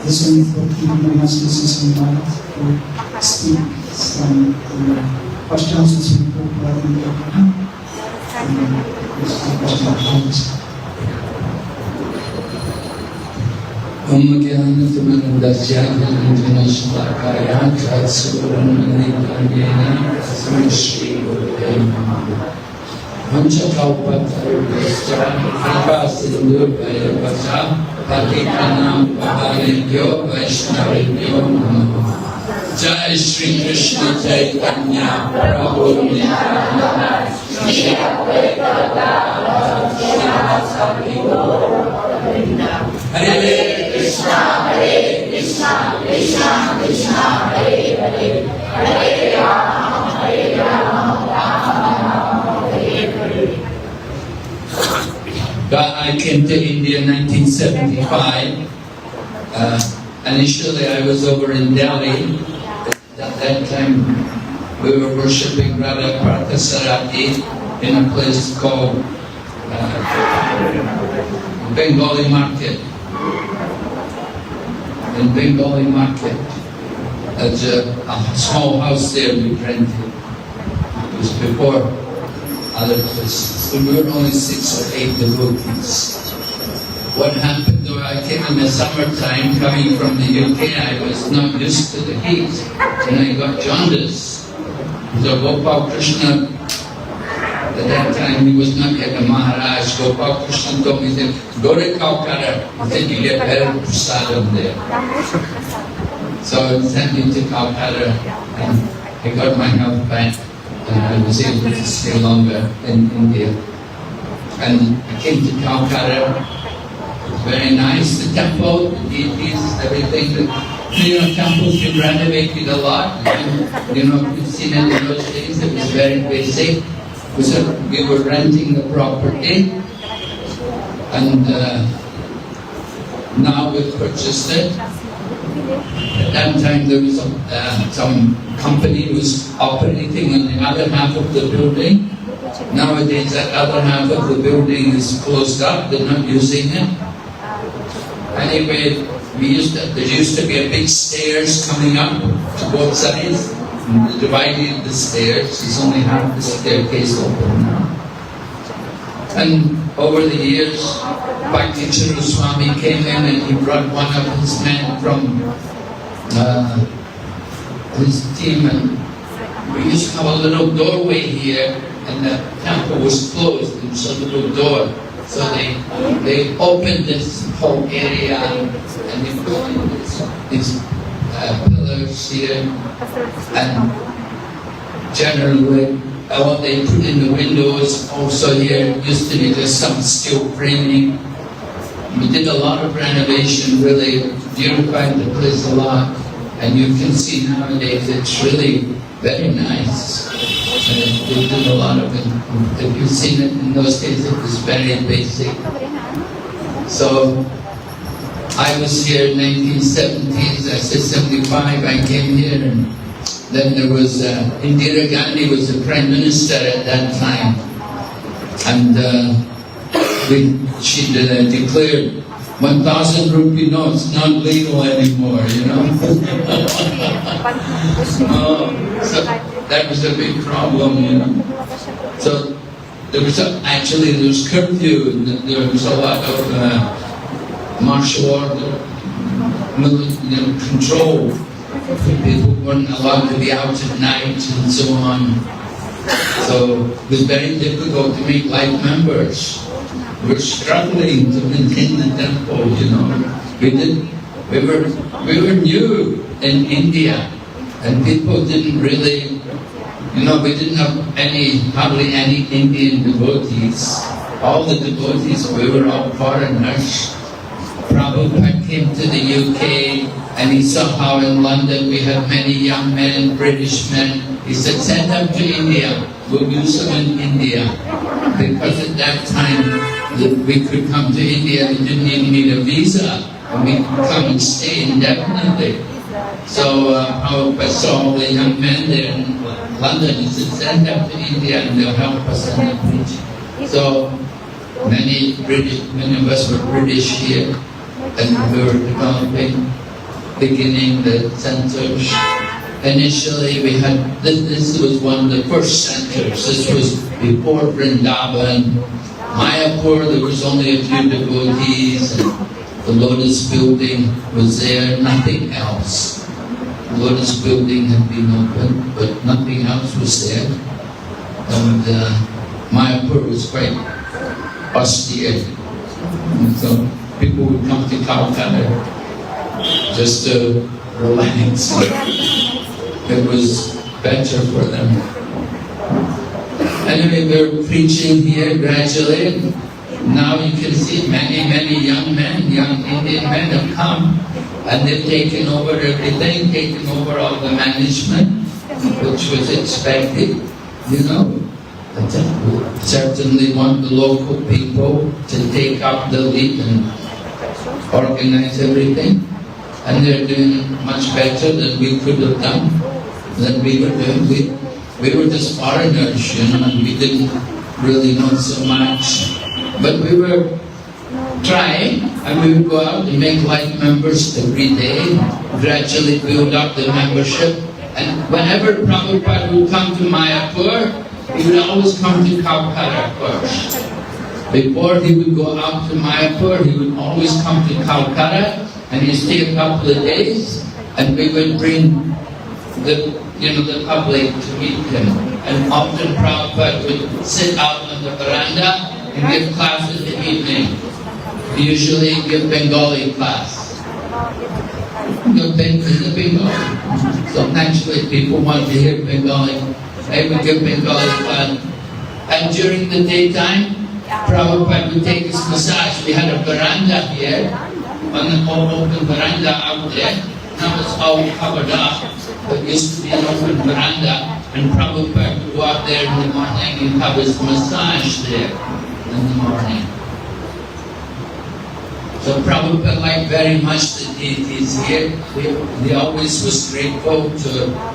This one for Maharaj, this is Maharaj who speaks from the first house is in Kolkata. Om Gyanatmanandasya Gyanatmanashtakaya Chatsuramanitanyena Samashri Gurudaya Namaha Vanchakalpatarubhascha Kripasindhubhaya Vacha Patitanam Pavanebhyo Vaishnavibhyo Namaha Jai Shri Krishna Chaitanya Prabhu Nityananda Shri Advaita Gadadhara Srivasadi Gaura Hare Krishna, Krishna Krishna, Hare Hare, Hare Rama, Rama, Hare Hare. I came to India in 1975. Initially I was over in Delhi. At that time we were worshipping Radha Parthasarati in a place called Bengali Market. In Bengali Market, there's a small house there we rented. It was before other places. So we were only 6 or 8 devotees. What happened though, I came in the summertime coming from the UK, I was not used to the heat and I got jaundice. So Gopal Krishna, at that time he was not yet a Maharaj. Gopal Krishna told me, he said, go to Kolkata. He said, you get better prasadam there. So he sent me to Kolkata and I got my health back and I was able to stay longer in India. And I came to Kolkata. It was very nice. The temple, the deities, everything. Temples been renovated a lot. You've seen it in those days. It was very basic. We were renting the property and now we've purchased it. At that time there was some company who was operating on the other half of the building. Nowadays that other half of the building is closed up, they're not using it. Anyway, there used to be a big stairs coming up to both sides. They divided the stairs, there's only half the staircase open now. And over the years, Bhakti Chiru Swami came in and he brought one of his men from his team, and we used to have a little doorway here and the temple was closed, there was a little door. So they opened this whole area and they put in these pillars here, and generally what they put in the windows also here used to be just some steel framing. We did a lot of renovation, really beautified the place a lot, and you can see nowadays it's really very nice. They did a lot of it. If you've seen it in those days, it was very basic. So I was here in 1970s, I said 75, I came here, and then there was, Indira Gandhi was the Prime Minister at that time. And she declared 1,000 rupee notes not legal anymore, So that was a big problem, So there was curfew, there was a lot of martial order, control. People weren't allowed to be out at night and so on. So it was very difficult to make life members. We were struggling to maintain the temple, We were new in India, and people didn't really, we didn't have hardly any Indian devotees. All the devotees, we were all foreigners. Prabhupada came to the UK and he saw how in London we had many young men, British men. He said, send them to India, we'll use them in India. Because at that time we could come to India, we didn't even need a visa, and we could come and stay indefinitely. So Prabhupada saw all the young men there in London, he said, send them to India and they'll help us in the preaching. So many of us were British here, and we were developing. beginning the centers. Initially we had, this was one of the first centers. This was before Vrindavan. Mayapur, there was only a few devotees, and the Lotus building was there, nothing else. The Lotus building had been opened, but nothing else was there. And Mayapur was quite austere. And so people would come to Kolkata just to relax. It was better for them. Anyway, we're preaching here gradually. Now you can see many young men, young Indian men have come, and they've taken over everything, taken over all the management, which was expected, you know. Certainly want the local people to take up the lead and organize everything. And they're doing much better than we could have done, than we were doing. We were just foreigners, you know, and we didn't really know so much. But we were trying, and we would go out and make life members every day, gradually build up the membership. And whenever Prabhupada would come to Mayapur, he would always come to Kolkata first. Before he would go out to Mayapur, he would always come to Kolkata, and he'd stay a couple of days, and we would bring the public to meet him. And often Prabhupada would sit out on the veranda and give class in the evening. He usually give Bengali class. The Bengali. So naturally people want to hear Bengali. I would give Bengali class. And during the daytime, Prabhupada would take his massage. We had a veranda here, on the open veranda out there. Now it's all covered up. It used to be an open veranda, and Prabhupada would go out there in the morning and have his massage there in the morning. So Prabhupada liked very much the deities here. He always was grateful to,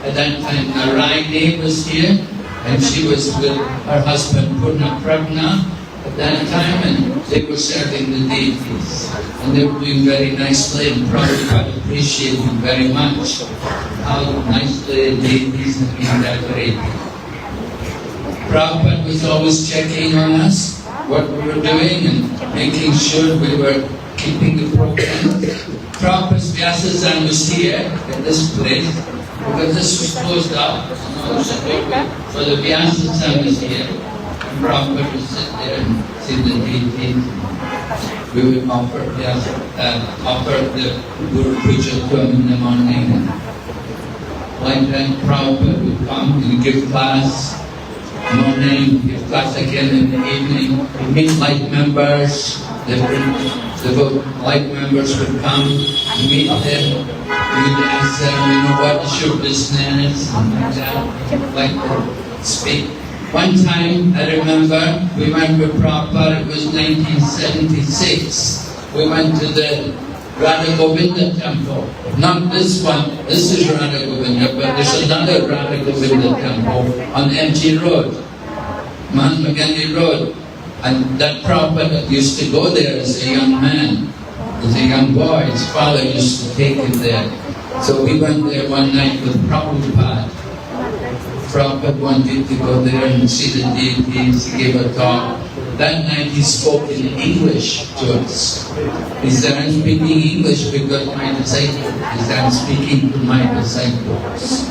at that time, Narayani was here, and she was with her husband Purna Pragna at that time, and they were serving the deities. And they were doing very nicely, and Prabhupada appreciated very much how nicely the deities have been decorated. Prabhupada was always checking on us, what we were doing, and making sure we were keeping the program. Prabhupada's Vyasasana was here at this place, because this was closed up, so the Vyasasana was here. Prabhupada would sit there and see the deities. We would offer the Guru Puja to him in the morning. Like that, Prabhupada would come and give class morning, give class again in the evening. We'd meet light members. The light members would come and meet them. We'd ask them, what is your business? And like to speak. One time, I remember, we went with Prabhupada, it was 1976. We went to the Radha Govinda temple. Not this one, this is Radha Govinda, but there's another Radha Govinda temple on MG Road, Mahatma Gandhi Road. And that Prabhupada used to go there as a young man, as a young boy. His father used to take him there. So we went there one night with Prabhupada. Prabhupada wanted to go there and see the deities. He gave a talk. That night he spoke in English to us. He said, I'm speaking English because my disciples. He said, I'm speaking to my disciples.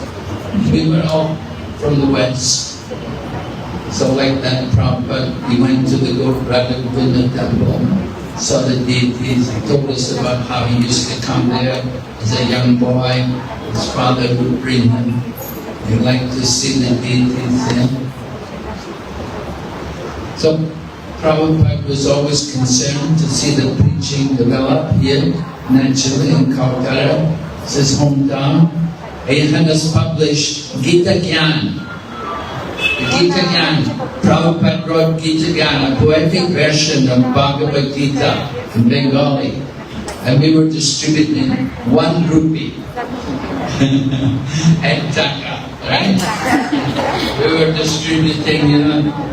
We were all from the West. So like that, Prabhupada, he went to the Radha Govinda temple, saw the deities, he told us about how he used to come there as a young boy. His father would bring him. He liked to see the deities there. So Prabhupada was always concerned to see the preaching develop here, naturally in Kolkata. It's his hometown. He had us publish Gita Gyan. Gita Gyan. Prabhupada wrote Gita Gyan, a poetic version of Bhagavad Gita in Bengali. And we were distributing 1 rupee. And taka, right? We were distributing,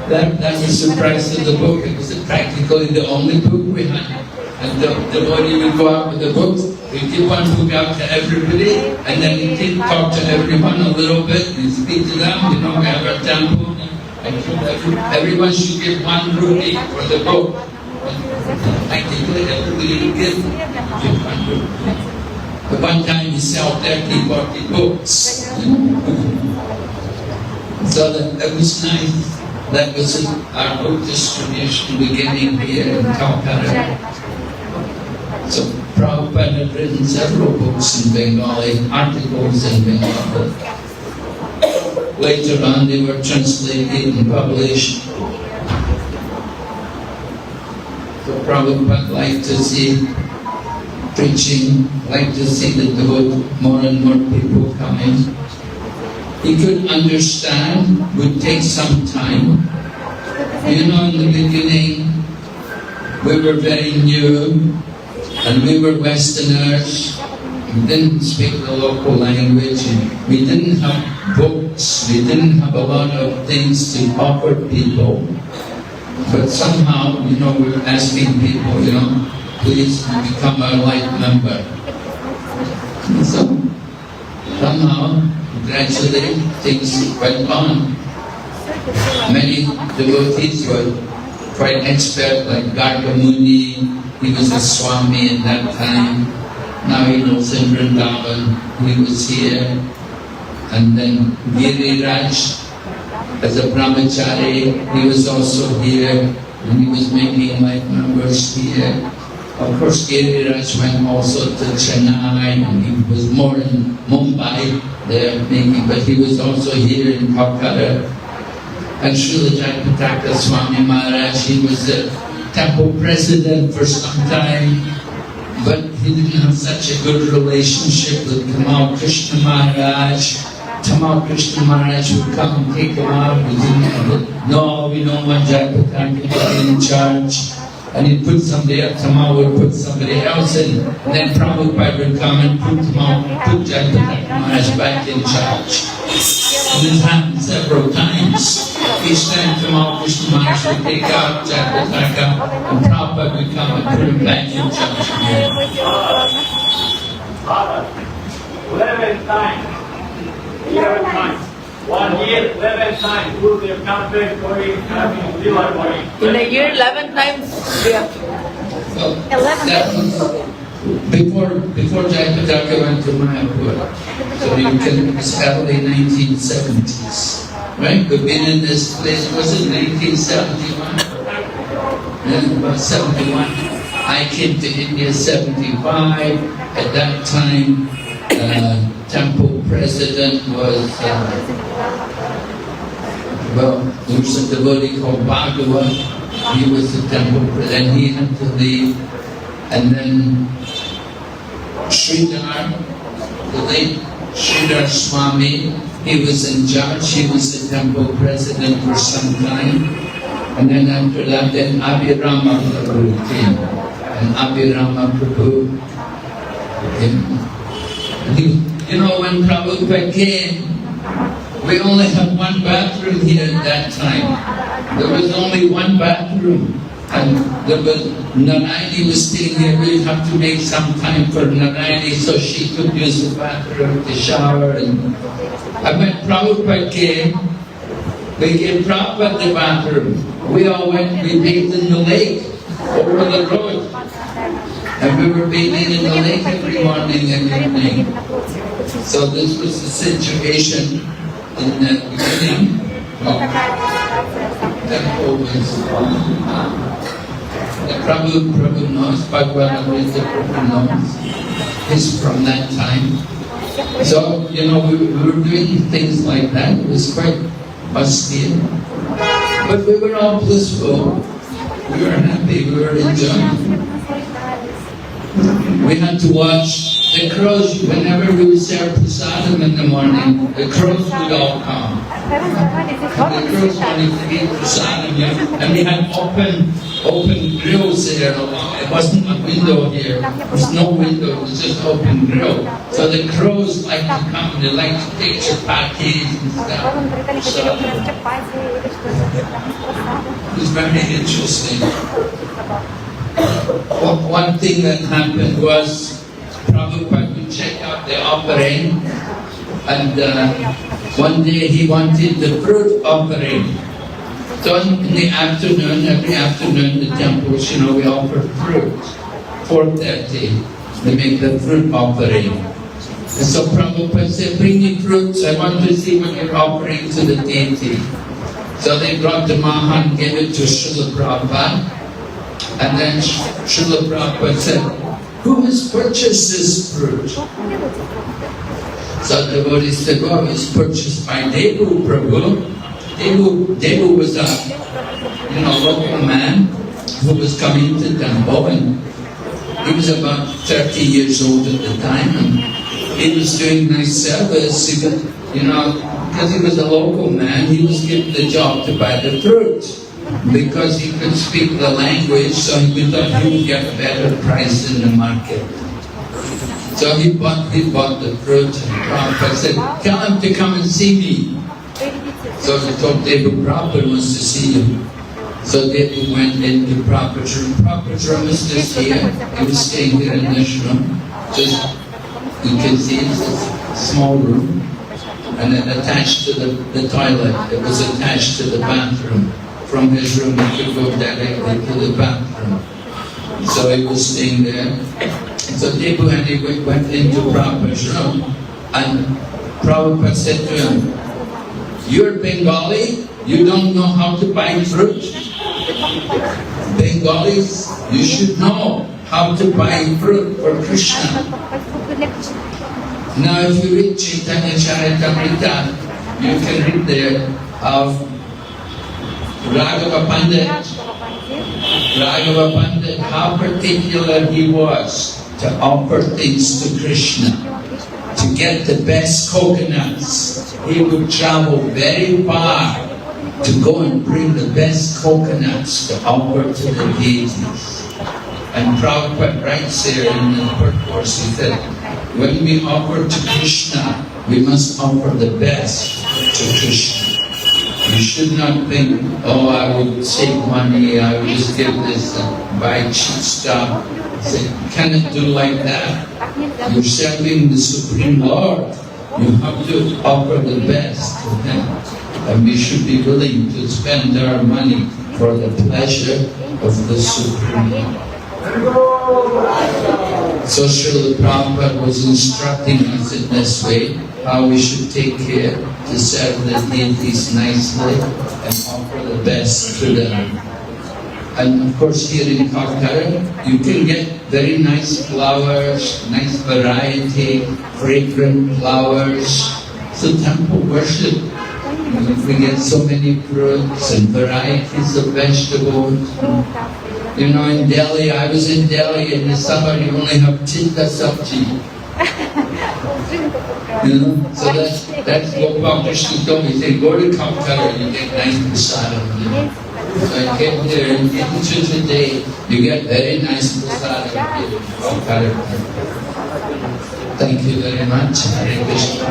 that was the price of the book. It was practically the only book we had. And the devotee will go out with the book, he'll give one book out to everybody, and then he'll talk to everyone a little bit, and speak to them, we have a temple, and everyone should give 1 rupee for the book. I think everybody will give 1 rupee. But one time he sold 30, 40 books. So that was nice. That was our book distribution beginning here in Kolkata. So Prabhupada had written several books in Bengali, articles in Bengali. Later on they were translated and published. So Prabhupada liked to see preaching, liked to see that more and more people coming. He could understand, would take some time. In the beginning, we were very new, and we were Westerners. We didn't speak the local language. We didn't have books. We didn't have a lot of things to offer people. But somehow, we were asking people, please become a light member. So somehow, gradually, things went on. Many devotees were quite expert, like Garga Muni. He was a Swami at that time. Now he knows in Vrindavan. He was here. And then Giriraj, as a brahmachari, he was also here. And he was making life members here. Of course, Giriraj went also to Chennai, and he was more in Mumbai there making, but he was also here in Kolkata. And Srila Jayapataka Swami Maharaj, he was the temple president for some time, but he didn't have such a good relationship with Tamal Krishna Maharaj. Tamal Krishna Maharaj would come and take him out. We don't want Jayapataka to be in charge. And he'd put somebody up, Tamal would put somebody else in, and then Prabhupada would come and put Jayapataka Maharaj back in charge. And this happened several times. Each time Tamal Krishna Maharaj would take out Jayapataka, and Prabhupada would come and put him back in charge again. 11 times. 1 year, 11 times, do the conference going, liver going. In a year, 11 times we have to. Well, that was before Jayapataka went to Mayapur. So you can, it's early 1970s. Right? We've been in this place, was it 1971? Yeah, about 71. I came to India 75. At that time, temple president was, there was a devotee called Bhagava. He was the temple president. He had to leave. And then Sridhar, the late Sridhar Swami, he was in charge. He was the temple president for some time. And then after that, then Abhirama Prabhu came. And Abhirama Prabhu came. When Prabhupada came, we only had one bathroom here at that time. There was only one bathroom. And there was, Narayani was staying here. We'd have to make some time for Narayani so she could use the bathroom to shower. And when Prabhupada came, we gave Prabhupada the bathroom. We all went, we bathed in the lake over the road. And we were bathing in the lake every morning and evening. So this was the situation in the beginning of the temple. Prabhu knows, Bhagavad Gita Prabhu knows. He's from that time. So, we were doing things like that. It was quite austere. But we were all blissful. We were happy, we were enjoying. We had to watch the crows. Whenever we would serve prasadam in the morning, the crows would all come. The crows wanted to eat prasadam here. And we had open grills there. It wasn't a window here. There was no window, it was just open grill. So the crows like to come, they like to take chapatis and stuff. So it was very interesting. one thing that happened was Prabhupada would check out the offering, and one day he wanted the fruit offering. So in the afternoon, every afternoon, the temples, we offer fruit. 4:30, they make the fruit offering. And so Prabhupada said, bring me fruits, I want to see what you're offering to the deity. So they brought the Mahan, gave it to Srila Prabhupada, and then Srila Prabhupada said, who has purchased this fruit? So the devotee said, well, it was purchased by Devu Prabhu. Devu was a local man who was coming to temple, and he was about 30 years old at the time, and he was doing nice service. Because he was a local man, he was given the job to buy the fruit. Because he could speak the language, so he thought he would get a better price in the market. So he bought the fruit, and Prabhupada said, tell him to come and see me. So he told Devu, Prabhupada wants to see you. So Devu went into Prabhupada's room. Prabhupada's room was just here. He was staying here in this room. Just, you can see it's a small room. And then attached to the toilet, it was attached to the bathroom. From his room, he could go directly to the bathroom. So he was staying there. So Devu and he went into Prabhupada's room, and Prabhupada said to him, you're Bengali, you don't know how to buy fruit? Bengalis, you should know how to buy fruit for Krishna. Now if you read Chaitanya Charitamrita, you can read there of Raghava Pandit, how particular he was to offer things to Krishna. To get the best coconuts, he would travel very far to go and bring the best coconuts to offer to the deities. And Prabhupada writes there in the purport, he said, when we offer to Krishna, we must offer the best to Krishna. You should not think, oh, I would save money, I would just give this and buy cheap stuff. Say, you cannot do like that. You're serving the Supreme Lord. You have to offer the best to Him. And we should be willing to spend our money for the pleasure of the Supreme Lord. So Srila Prabhupada was instructing us in this way, how we should take care to serve the deities nicely and offer the best to them. And of course here in Kolkata, you can get very nice flowers, nice variety, fragrant flowers. So temple worship, we get so many fruits and varieties of vegetables. In Delhi, I was in Delhi in the summer, you only have chitta sabji. So that's what Krishna told me. He said, go to Kolkata, you get nice prasadam. So I came there, and even to today, you get very nice prasadam in Kolkata. Thank you very much. Hare Krishna.